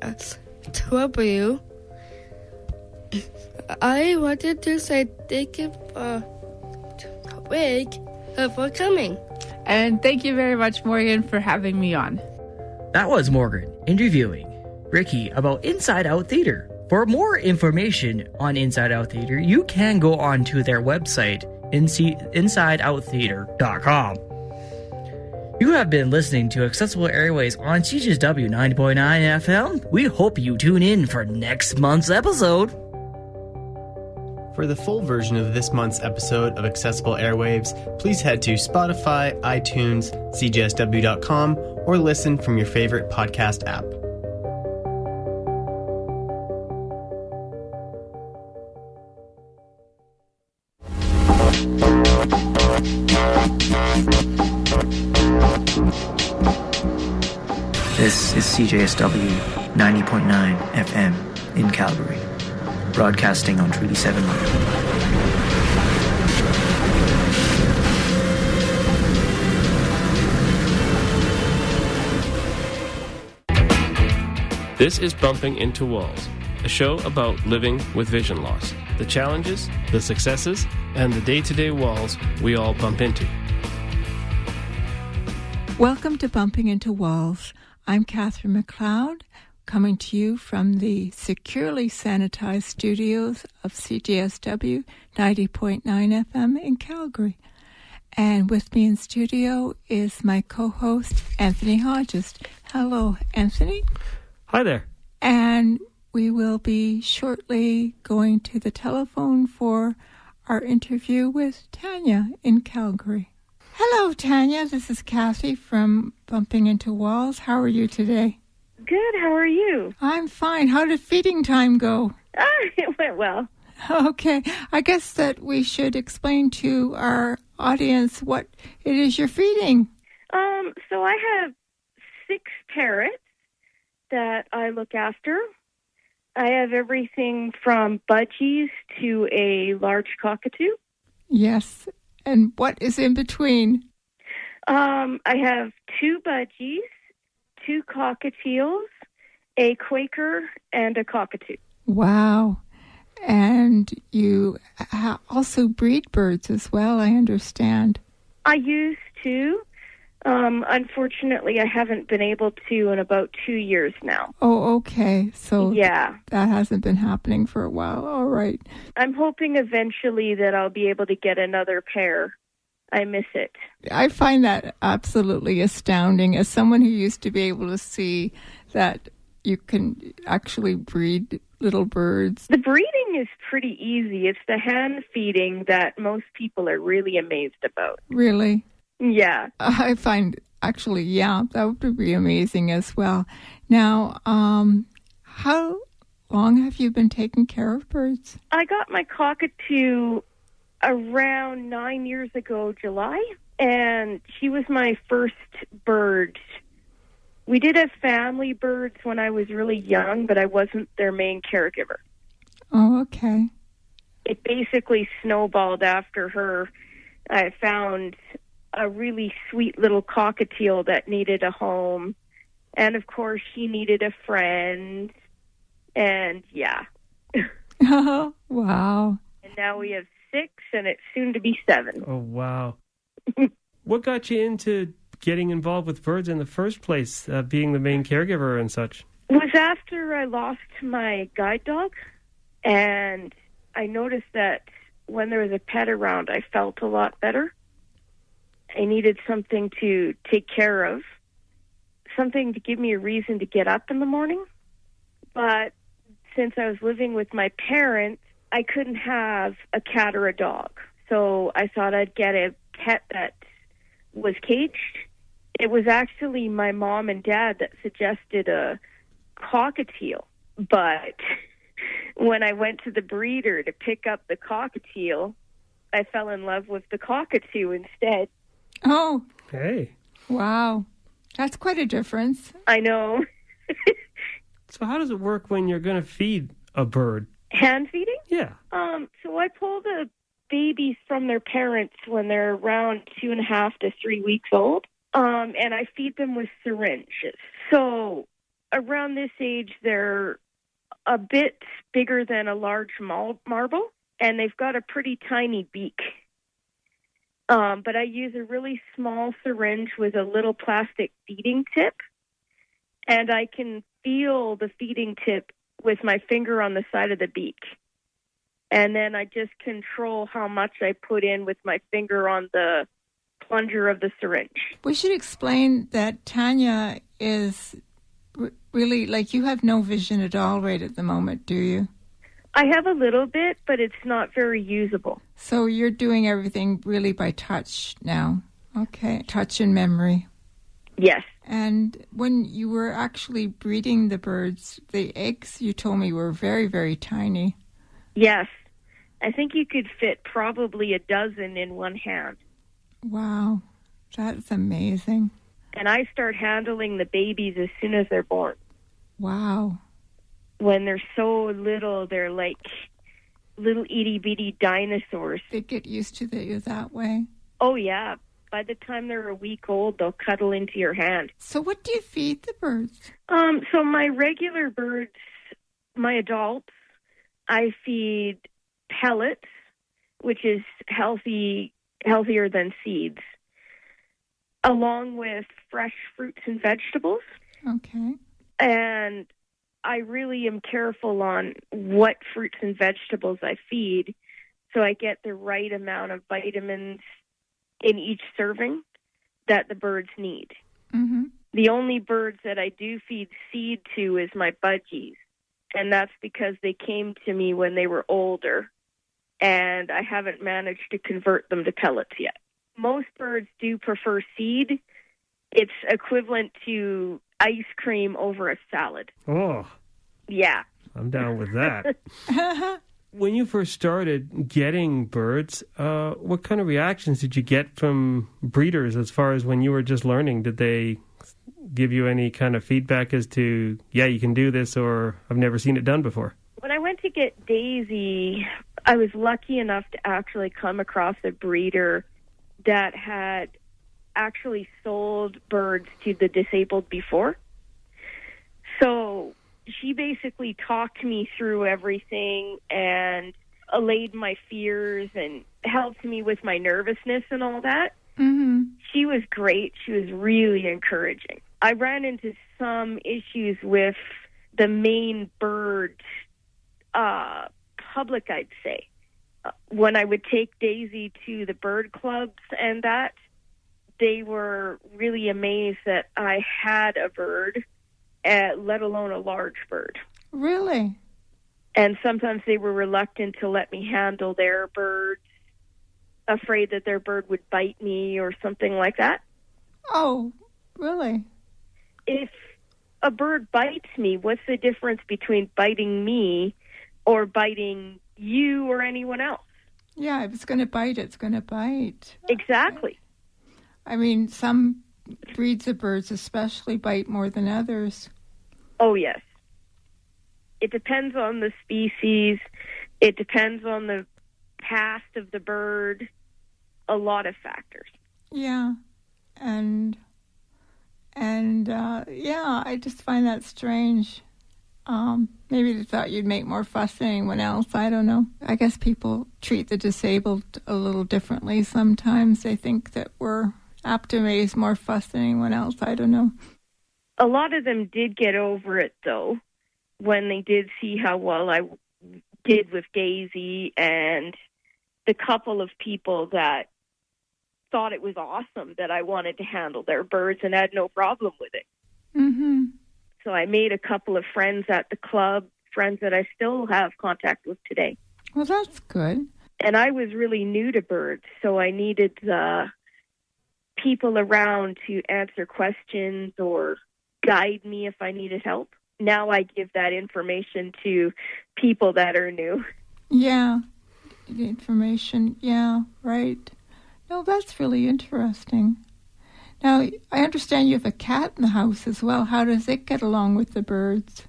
W. I wanted to say thank you Rick for coming. And thank you very much, Morgan, for having me on. That was Morgan interviewing Ricky about Inside Out Theater. For more information on Inside Out Theater, you can go on to their website, InsideOutTheater.com. You have been listening to Accessible Airways on CJSW 90.9 FM. We hope you tune in for next month's episode. For the full version of this month's episode of Accessible Airwaves, please head to Spotify, iTunes, CJSW.com, or listen from your favorite podcast app. This is CJSW 90.9 FM in Calgary, broadcasting on Treaty 7 Radio. This is Bumping Into Walls, a show about living with vision loss, the challenges, the successes, and the day-to-day walls we all bump into. Welcome to Bumping Into Walls. I'm Catherine McLeod, coming to you from the securely sanitized studios of CJSW 90.9 FM in Calgary. And with me in studio is my co-host, Anthony Hodges. Hello, Anthony. Hi there. And we will be shortly going to the telephone for our interview with Tanya in Calgary. Hello, Tanya. This is Kathy from Bumping Into Walls. How are you today? Good. How are you? I'm fine. How did feeding time go? It went well. Okay. I guess that we should explain to our audience what it is you're feeding. So I have 6 parrots that I look after. I have everything from budgies to a large cockatoo. Yes. And what is in between? I have 2 budgies, 2 cockatiels, a Quaker, and a cockatoo. Wow. And you also breed birds as well, I understand. I used to. Unfortunately, I haven't been able to in about 2 years now. Oh, okay. So yeah, that hasn't been happening for a while. All right. I'm hoping eventually that I'll be able to get another pair. I miss it. I find that absolutely astounding as someone who used to be able to see that you can actually breed little birds. The breeding is pretty easy. It's the hand feeding that most people are really amazed about. Really? Yeah. I find actually, yeah, that would be amazing as well. Now, how long have you been taking care of birds? I got my cockatoo around 9 years ago, July, and she was my first bird. We did have family birds when I was really young, but I wasn't their main caregiver. Oh, okay. It basically snowballed after her. I found a really sweet little cockatiel that needed a home. And, of course, she needed a friend. And, yeah. Oh, wow. And now we have 6, and it's soon to be 7. Oh, wow. What got you into getting involved with birds in the first place, being the main caregiver and such? It was after I lost my guide dog, and I noticed that when there was a pet around, I felt a lot better. I needed something to take care of, something to give me a reason to get up in the morning. But since I was living with my parents, I couldn't have a cat or a dog. So I thought I'd get a pet that was caged. It was actually my mom and dad that suggested a cockatiel. But when I went to the breeder to pick up the cockatiel, I fell in love with the cockatoo instead. Oh. Hey. Wow. That's quite a difference. I know. So how does it work when you're going to feed a bird? Hand feeding? Yeah. So I pull the babies from their parents when they're around 2.5 to 3 weeks old. And I feed them with syringes. So around this age, they're a bit bigger than a large marble, and they've got a pretty tiny beak. But I use a really small syringe with a little plastic feeding tip, and I can feel the feeding tip with my finger on the side of the beak. And then I just control how much I put in with my finger on the plunger of the syringe. We should explain that Tanya is really, like, you have no vision at all right at the moment, do you? I have a little bit, but it's not very usable. So you're doing everything really by touch now. Okay, touch and memory. Yes. And when you were actually breeding the birds, the eggs, you told me, were very, very tiny. Yes. I think you could fit probably a dozen in one hand. Wow, that's amazing. And I start handling the babies as soon as they're born. Wow. When they're so little, they're like little itty-bitty dinosaurs. They get used to you that way? Oh, yeah. By the time they're a week old, they'll cuddle into your hand. So what do you feed the birds? So my regular birds, my adults, I feed pellets, which is healthier than seeds, along with fresh fruits and vegetables. Okay. And I really am careful on what fruits and vegetables I feed, so I get the right amount of vitamins in each serving that the birds need. Mm-hmm. The only birds that I do feed seed to is my budgies, and that's because they came to me when they were older, and I haven't managed to convert them to pellets yet. Most birds do prefer seed. It's equivalent to ice cream over a salad. Oh. Yeah. I'm down with that. When you first started getting birds, what kind of reactions did you get from breeders as far as when you were just learning? Did they give you any kind of feedback as to, yeah, you can do this, or I've never seen it done before? When I went to get Daisy, I was lucky enough to actually come across a breeder that had actually sold birds to the disabled before. So she basically talked me through everything and allayed my fears and helped me with my nervousness and all that. Mm-hmm. She was great. She was really encouraging. I ran into some issues with the main bird public, I'd say. When I would take Daisy to the bird clubs and that, they were really amazed that I had a bird, let alone a large bird. Really? And sometimes they were reluctant to let me handle their birds, afraid that their bird would bite me or something like that. Oh, really? If a bird bites me, what's the difference between biting me or biting you or anyone else? Yeah, if it's going to bite, it's going to bite. Exactly. I mean, some breeds of birds especially bite more than others. Oh, yes. It depends on the species. It depends on the past of the bird. A lot of factors. Yeah. And yeah, I just find that strange. Maybe they thought you'd make more fuss than anyone else. I don't know. I guess people treat the disabled a little differently sometimes. They think that we're apt to raise more fuss than anyone else. I don't know. A lot of them did get over it, though, when they did see how well I did with Daisy, and the couple of people that thought it was awesome that I wanted to handle their birds and had no problem with it. Mm-hmm. So I made a couple of friends at the club, friends that I still have contact with today. Well, that's good. And I was really new to birds, so I needed the people around to answer questions or guide me if I needed help. Now I give that information to people that are new. Yeah, the information. Yeah, right. No, that's really interesting. Now, I understand you have a cat in the house as well. How does it get along with the birds?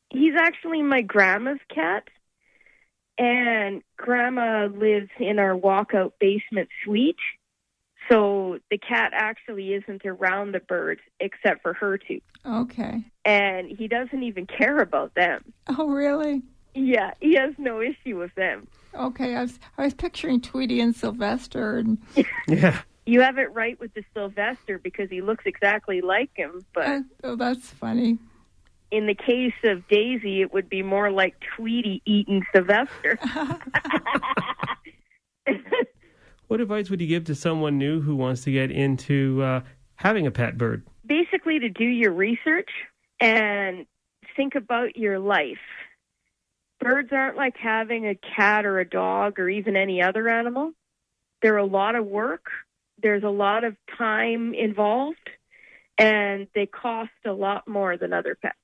He's actually my grandma's cat, and Grandma lives in our walkout basement suite. So the cat actually isn't around the birds except for her two. Okay. And he doesn't even care about them. Oh, really? Yeah, he has no issue with them. Okay, I was picturing Tweety and Sylvester. And Yeah. You have it right with the Sylvester because he looks exactly like him. But oh, that's funny. in the case of Daisy, it would be more like Tweety eating Sylvester. What advice would you give to someone new who wants to get into having a pet bird? Basically, to do your research and think about your life. Birds aren't like having a cat or a dog or even any other animal. They're a lot of work. There's a lot of time involved, and they cost a lot more than other pets.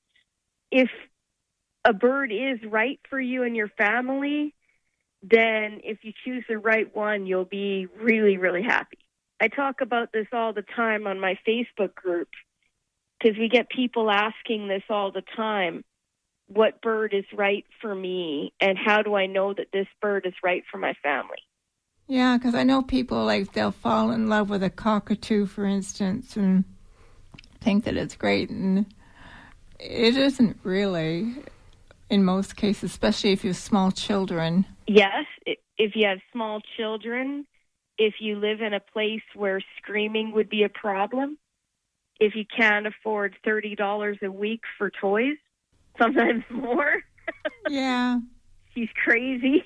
If a bird is right for you and your family, then if you choose the right one, you'll be really, really happy. I talk about this all the time on my Facebook group because we get people asking this all the time. What bird is right for me, and how do I know that this bird is right for my family? Yeah, because I know people, like, they'll fall in love with a cockatoo, for instance, and think that it's great, and it isn't really in most cases, especially if you have small children. Yes, if you have small children, if you live in a place where screaming would be a problem, if you can't afford $30 a week for toys, sometimes more. Yeah. She's crazy.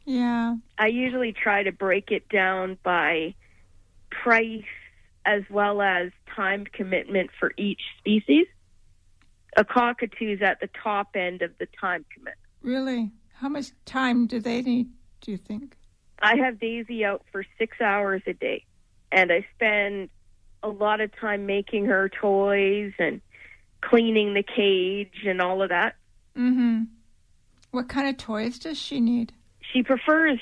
Yeah. I usually try to break it down by price as well as time commitment for each species. A cockatoo's at the top end of the time commitment. Really? How much time do they need, do you think? I have Daisy out for 6 hours a day, and I spend a lot of time making her toys and cleaning the cage and all of that. Mm-hmm. What kind of toys does she need? She prefers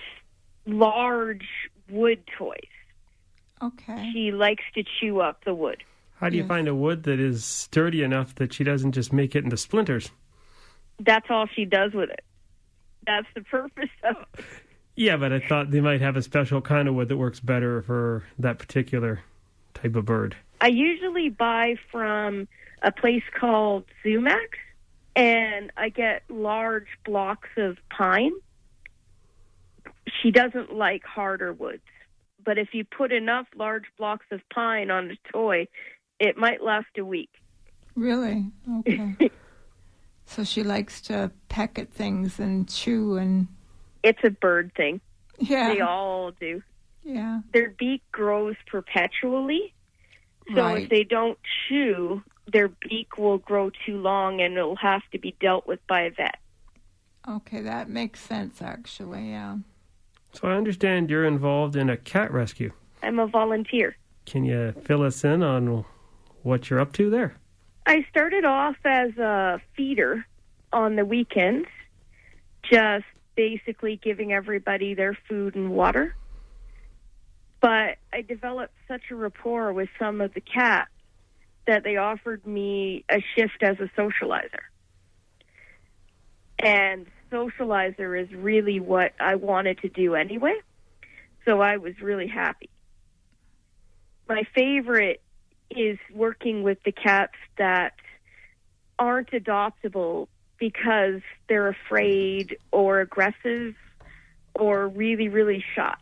large wood toys. Okay. She likes to chew up the wood. How do you find a wood that is sturdy enough that she doesn't just make it into splinters? That's all she does with it. That's the purpose of it. Yeah, but I thought they might have a special kind of wood that works better for that particular type of bird. I usually buy from a place called Zumax, and I get large blocks of pine. She doesn't like harder woods, but if you put enough large blocks of pine on a toy, it might last a week. Really? Okay. So she likes to peck at things and chew and... It's a bird thing. Yeah. They all do. Yeah. Their beak grows perpetually, so Right. if they don't chew, their beak will grow too long and it'll have to be dealt with by a vet. Okay, that makes sense, actually, yeah. So I understand you're involved in a cat rescue. I'm a volunteer. Can you fill us in on what you're up to there? I started off as a feeder on the weekends, just basically giving everybody their food and water. But I developed such a rapport with some of the cats that they offered me a shift as a socializer. And socializer is really what I wanted to do anyway, so I was really happy. My favorite is working with the cats that aren't adoptable because they're afraid or aggressive or really, really shy.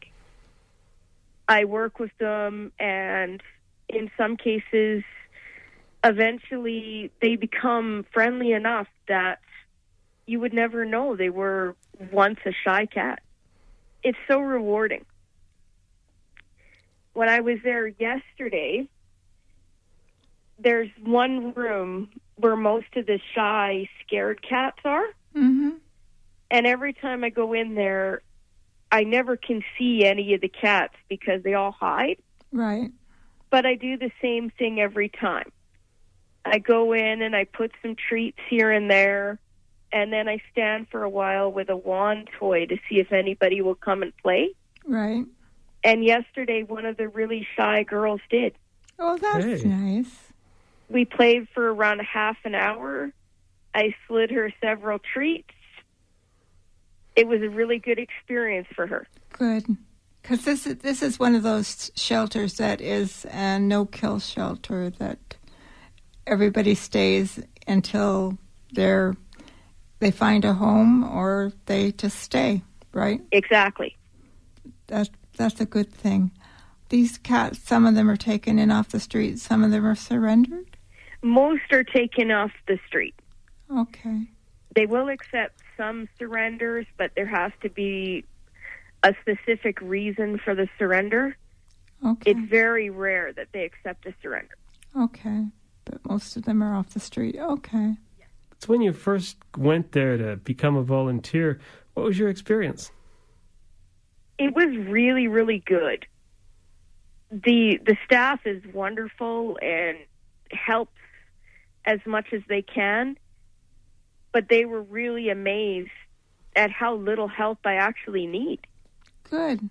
I work with them, and in some cases, eventually they become friendly enough that you would never know they were once a shy cat. It's so rewarding. When I was there yesterday, there's one room where most of the shy, scared cats are. Mm-hmm. And every time I go in there, I never can see any of the cats because they all hide. Right. But I do the same thing every time. I go in and I put some treats here and there, and then I stand for a while with a wand toy to see if anybody will come and play. Right. And yesterday, one of the really shy girls did. Oh, that's nice. We played for around a half an hour. I slid her several treats. It was a really good experience for her. Good. Because this is one of those shelters that is a no-kill shelter that everybody stays until they find a home or they just stay, right? Exactly. That's a good thing. These cats, some of them are taken in off the street, some of them are surrendered? Most are taken off the street. Okay. They will accept some surrenders, but there has to be a specific reason for the surrender. Okay. It's very rare that they accept a surrender. Okay. But most of them are off the street. Okay. So when you first went there to become a volunteer, what was your experience? It was really, really good. The staff is wonderful and helps as much as they can, but they were really amazed at how little help I actually need. Good.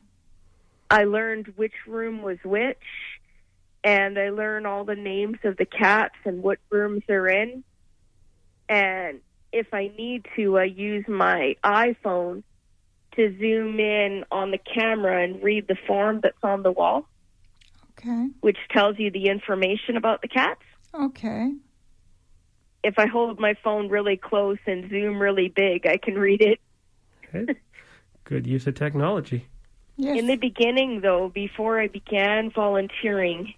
I learned which room was which, and I learned all the names of the cats and what rooms they're in. And if I need to, I use my iPhone to zoom in on the camera and read the form that's on the wall. Okay. Which tells you the information about the cats. Okay. If I hold my phone really close and zoom really big, I can read it. Okay. Good use of technology. Yes. In the beginning, though, before I began volunteering,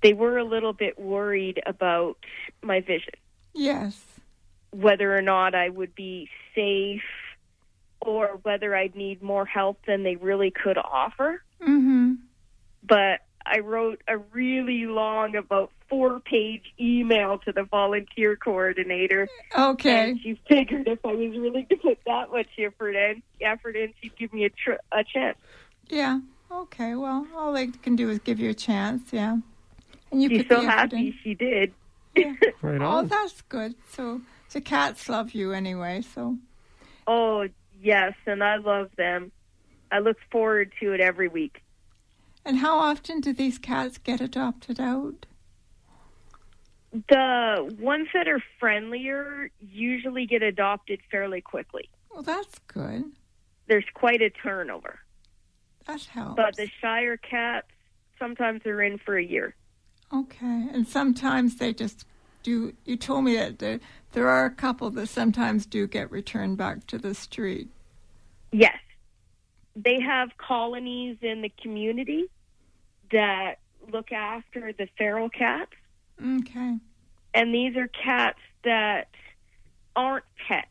they were a little bit worried about my vision. Yes. Whether or not I would be safe or whether I'd need more help than they really could offer. Mm-hmm. But I wrote a really long, about 4-page email to the volunteer coordinator. Okay. And she figured if I was willing to put that much effort in, she'd give me a chance. Yeah. Okay. Well, all they can do is give you a chance. Yeah. And you She's put so the effort happy in. she did. Yeah. Right Oh, on. that's good. So the cats love you anyway. So. Oh, yes, and I love them. I look forward to it every week. And how often do these cats get adopted out? The ones that are friendlier usually get adopted fairly quickly. Well, that's good. There's quite a turnover. That helps. But the Shire cats, sometimes they're in for a year. Okay. And sometimes they just do. You told me that there are a couple that sometimes do get returned back to the street. Yes. They have colonies in the community that look after the feral cats. Okay. And these are cats that aren't pets.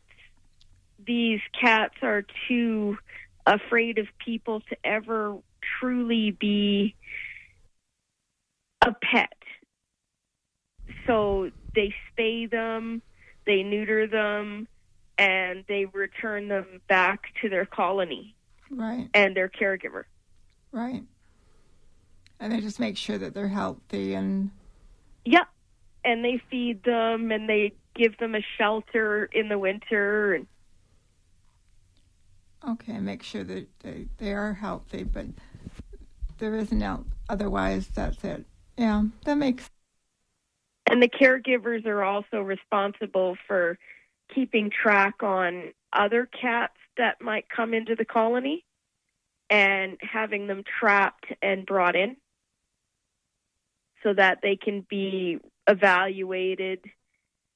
These cats are too afraid of people to ever truly be a pet. So they spay them, they neuter them, and they return them back to their colony. Right. And their caregiver. Right. And they just make sure that they're healthy and... Yeah. And they feed them and they give them a shelter in the winter. And okay, make sure that they are healthy, but there isn't otherwise, that's it. Yeah, that makes... And the caregivers are also responsible for keeping track on other cats that might come into the colony and having them trapped and brought in so that they can be evaluated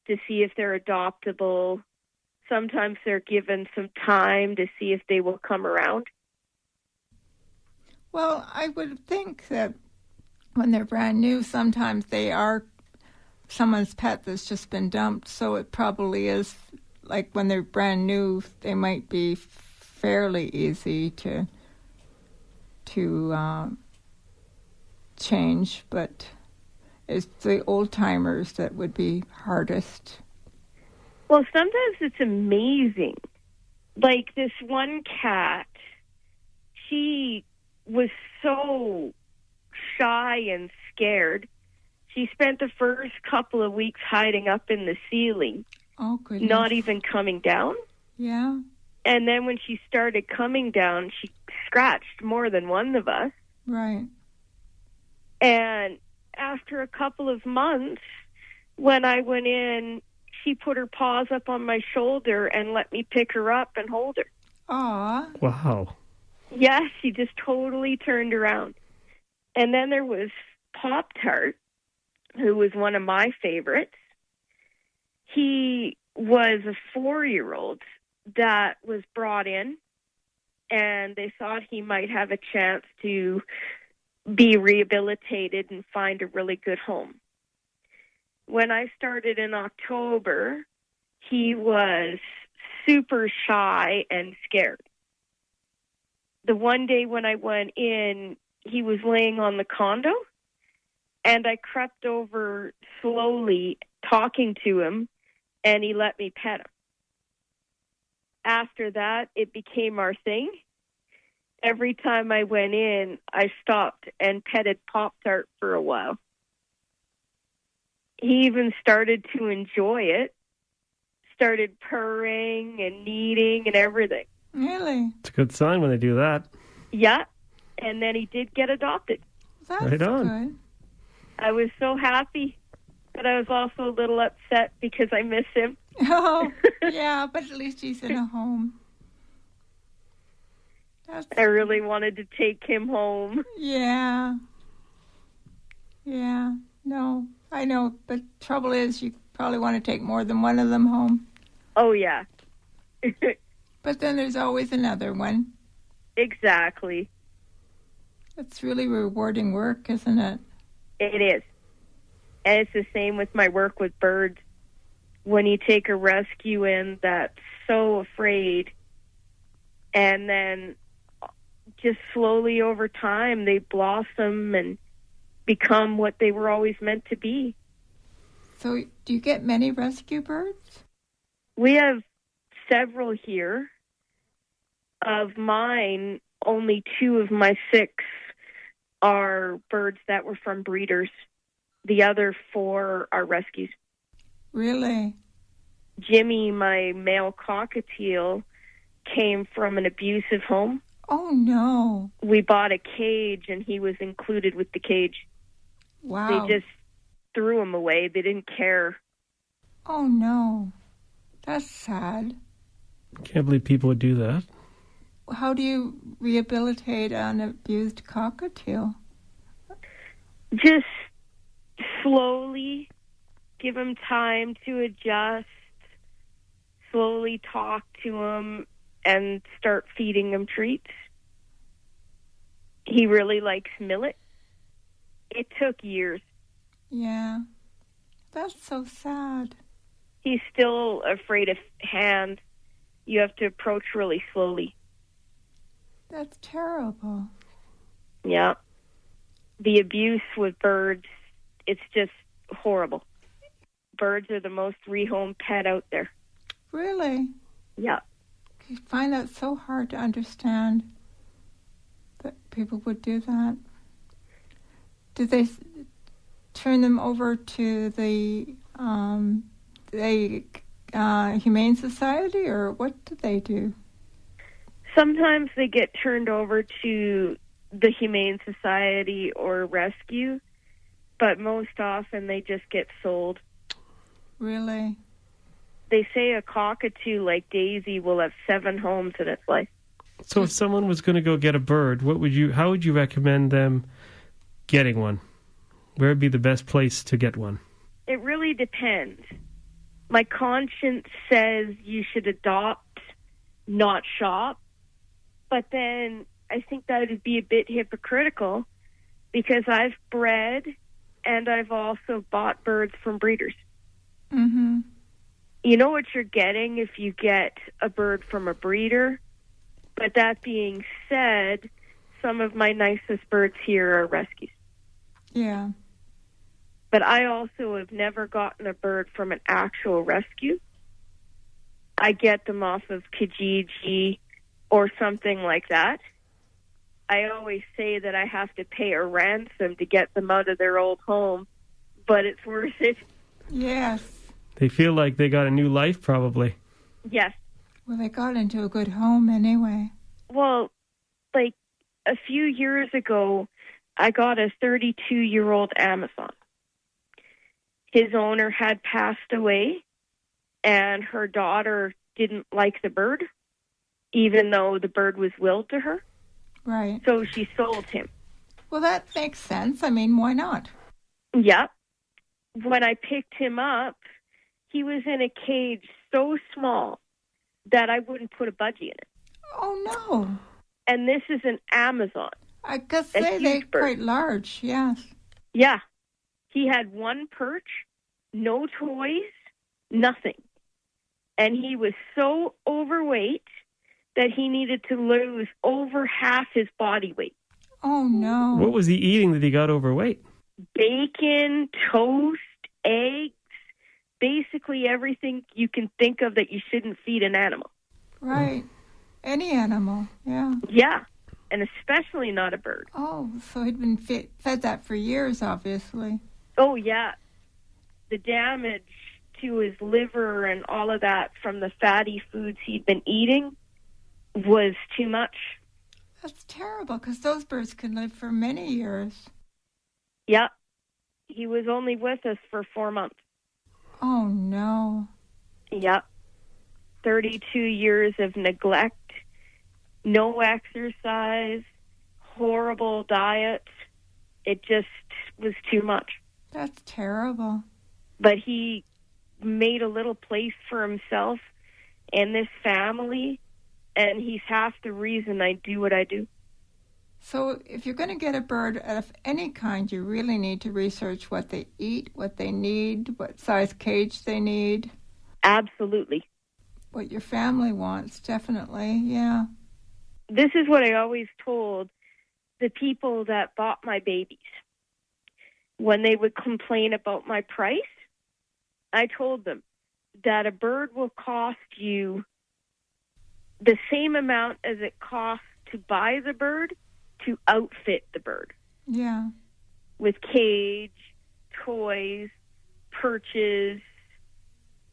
to see if they're adoptable. Sometimes they're given some time to see if they will come around. Well, I would think that when they're brand new, sometimes they are someone's pet that's just been dumped, so it probably is, like when they're brand new, they might be fairly easy to change, but it's the old-timers that would be hardest. Well, sometimes it's amazing. Like this one cat, she was so shy and scared. She spent the first couple of weeks hiding up in the ceiling, Oh, goodness. not even coming down. Yeah. And then when she started coming down, she scratched more than one of us. Right. And after a couple of months, when I went in, she put her paws up on my shoulder and let me pick her up and hold her. Aw. Wow. Yeah, she just totally turned around. And then there was Pop-Tart, who was one of my favorites. He was a 4-year-old that was brought in, and they thought he might have a chance to be rehabilitated and find a really good home. When I started in October, he was super shy and scared. The one day when I went in, he was laying on the condo, and I crept over slowly, talking to him, and he let me pet him. After that, it became our thing. Every time I went in, I stopped and petted Pop-Tart for a while. He even started to enjoy it, started purring and kneading and everything. Really? It's a good sign when they do that. Yeah, and then he did get adopted. That's Right on. good. I was so happy, but I was also a little upset because I miss him. Oh, yeah, but at least he's in a home. I really wanted to take him home. Yeah. Yeah. No, I know. But trouble is, you probably want to take more than one of them home. Oh, yeah. But then there's always another one. Exactly. It's really rewarding work, isn't it? It is. And it's the same with my work with birds. When you take a rescue in that's so afraid, and then just slowly over time they blossom and become what they were always meant to be. So do you get many rescue birds? We have several here. Of mine, only 2 of my 6 are birds that were from breeders. The other 4 are rescues. Really? Jimmy, my male cockatiel, came from an abusive home. Oh, no. We bought a cage, and he was included with the cage. Wow. They just threw him away. They didn't care. Oh, no. That's sad. Can't believe people would do that. How do you rehabilitate an abused cockatiel? Just slowly give him time to adjust, slowly talk to him, and start feeding him treats. He really likes millet. It took years. Yeah. That's so sad. He's still afraid of hands. You have to approach really slowly. That's terrible. Yeah. The abuse with birds, it's just horrible. Birds are the most rehomed pet out there. Really? Yeah. I find that so hard to understand that people would do that. Do they turn them over to the Humane Society, or what do they do? Sometimes they get turned over to the Humane Society or rescue, but most often they just get sold. Really? They say a cockatoo like Daisy will have 7 homes in its life. So if someone was going to go get a bird, how would you recommend them getting one? Where would be the best place to get one? It really depends. My conscience says you should adopt, not shop. But then I think that would be a bit hypocritical because I've bred and I've also bought birds from breeders. Mm-hmm. You know what you're getting if you get a bird from a breeder. But that being said, some of my nicest birds here are rescues. Yeah. But I also have never gotten a bird from an actual rescue. I get them off of Kijiji or something like that. I always say that I have to pay a ransom to get them out of their old home, but it's worth it. Yes. They feel like they got a new life, probably. Yes. Well, they got into a good home anyway. Well, like a few years ago, I got a 32-year-old Amazon. His owner had passed away, and her daughter didn't like the bird, even though the bird was willed to her. Right. So she sold him. Well, that makes sense. I mean, why not? Yep. When I picked him up, he was in a cage so small that I wouldn't put a budgie in it. Oh, no. And this is an Amazon. I guess A they're huge bird. quite large, yes. Yeah. He had one perch, no toys, nothing. And he was so overweight that he needed to lose over half his body weight. Oh, no. What was he eating that he got overweight? Bacon, toast, eggs, basically everything you can think of that you shouldn't feed an animal. Right. Any animal, yeah. Yeah, and especially not a bird. Oh, so he'd been fed that for years, obviously. Oh, yeah. The damage to his liver and all of that from the fatty foods he'd been eating was too much. That's terrible, because those birds can live for many years. Yeah. He was only with us for 4 months. Oh, no. Yep. 32 years of neglect, no exercise, horrible diet. It just was too much. That's terrible. But he made a little place for himself and this family, and he's half the reason I do what I do. So if you're going to get a bird of any kind, you really need to research what they eat, what they need, what size cage they need. Absolutely. What your family wants, definitely, yeah. This is what I always told the people that bought my babies. When they would complain about my price, I told them that a bird will cost you the same amount as it costs to buy the bird to outfit the bird. Yeah. With cage, toys, perches,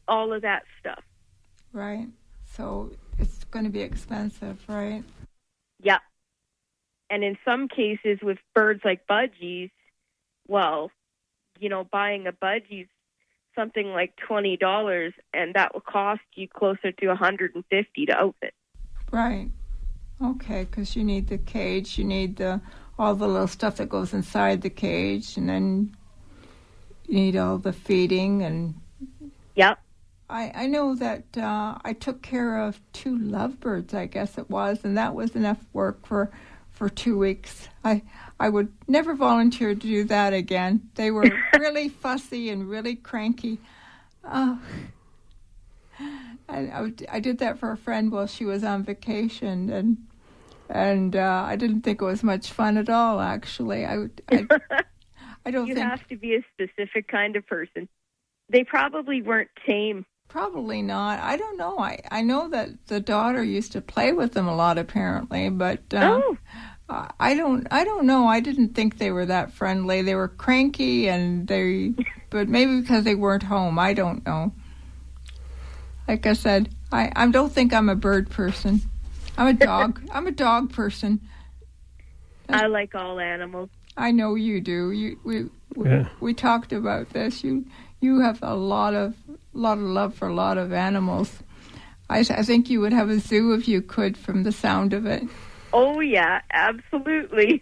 all of that stuff. Right. So it's going to be expensive, right? Yeah. And in some cases with birds like budgies, well, buying a budgie's something like $20, and that will cost you closer to $150 to outfit. Right. Okay, because you need the cage, you need all the little stuff that goes inside the cage, and then you need all the feeding and... Yep. I know that I took care of 2 lovebirds, I guess it was, and that was enough work for 2 weeks. I would never volunteer to do that again. They were really fussy and really cranky. I did that for a friend while she was on vacation, and I didn't think it was much fun at all, actually. I don't You think... have to be a specific kind of person. They probably weren't tame. Probably not. I don't know. I know that the daughter used to play with them a lot, apparently, but I don't know. I didn't think they were that friendly. They were cranky, but maybe because they weren't home. I don't know. Like I said, I don't think I'm a bird person. I'm a dog. I'm a dog person. I like all animals. I know you do. We talked about this. You have a lot of love for a lot of animals. I think you would have a zoo if you could, from the sound of it. Oh, yeah, absolutely.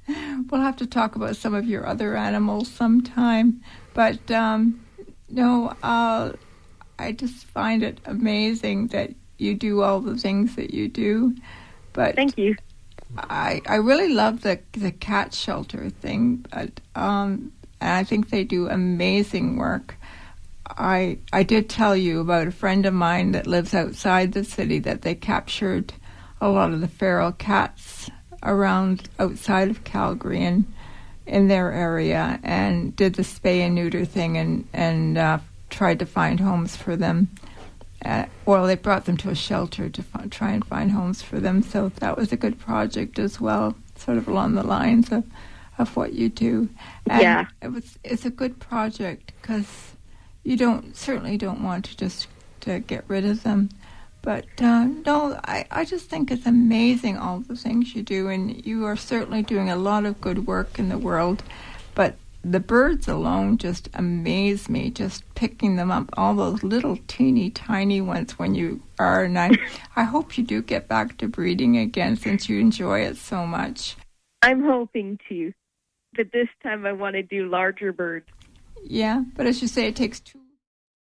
We'll have to talk about some of your other animals sometime. But, no, I just find it amazing that you do all the things that you do. But thank you. I really love the cat shelter thing, but and I think they do amazing work. I did tell you about a friend of mine that lives outside the city that they captured a lot of the feral cats around outside of Calgary and in their area, and did the spay and neuter thing and tried to find homes for them. Well, they brought them to a shelter to try and find homes for them. So that was a good project as well, sort of along the lines of what you do. And yeah, it's a good project because you certainly don't want to just to get rid of them. But no, I just think it's amazing all the things you do, and you are certainly doing a lot of good work in the world. But the birds alone just amaze me, just picking them up, all those little teeny tiny ones when you are. And I hope you do get back to breeding again since you enjoy it so much. I'm hoping to, but this time I want to do larger birds. Yeah, but as you say, it takes 2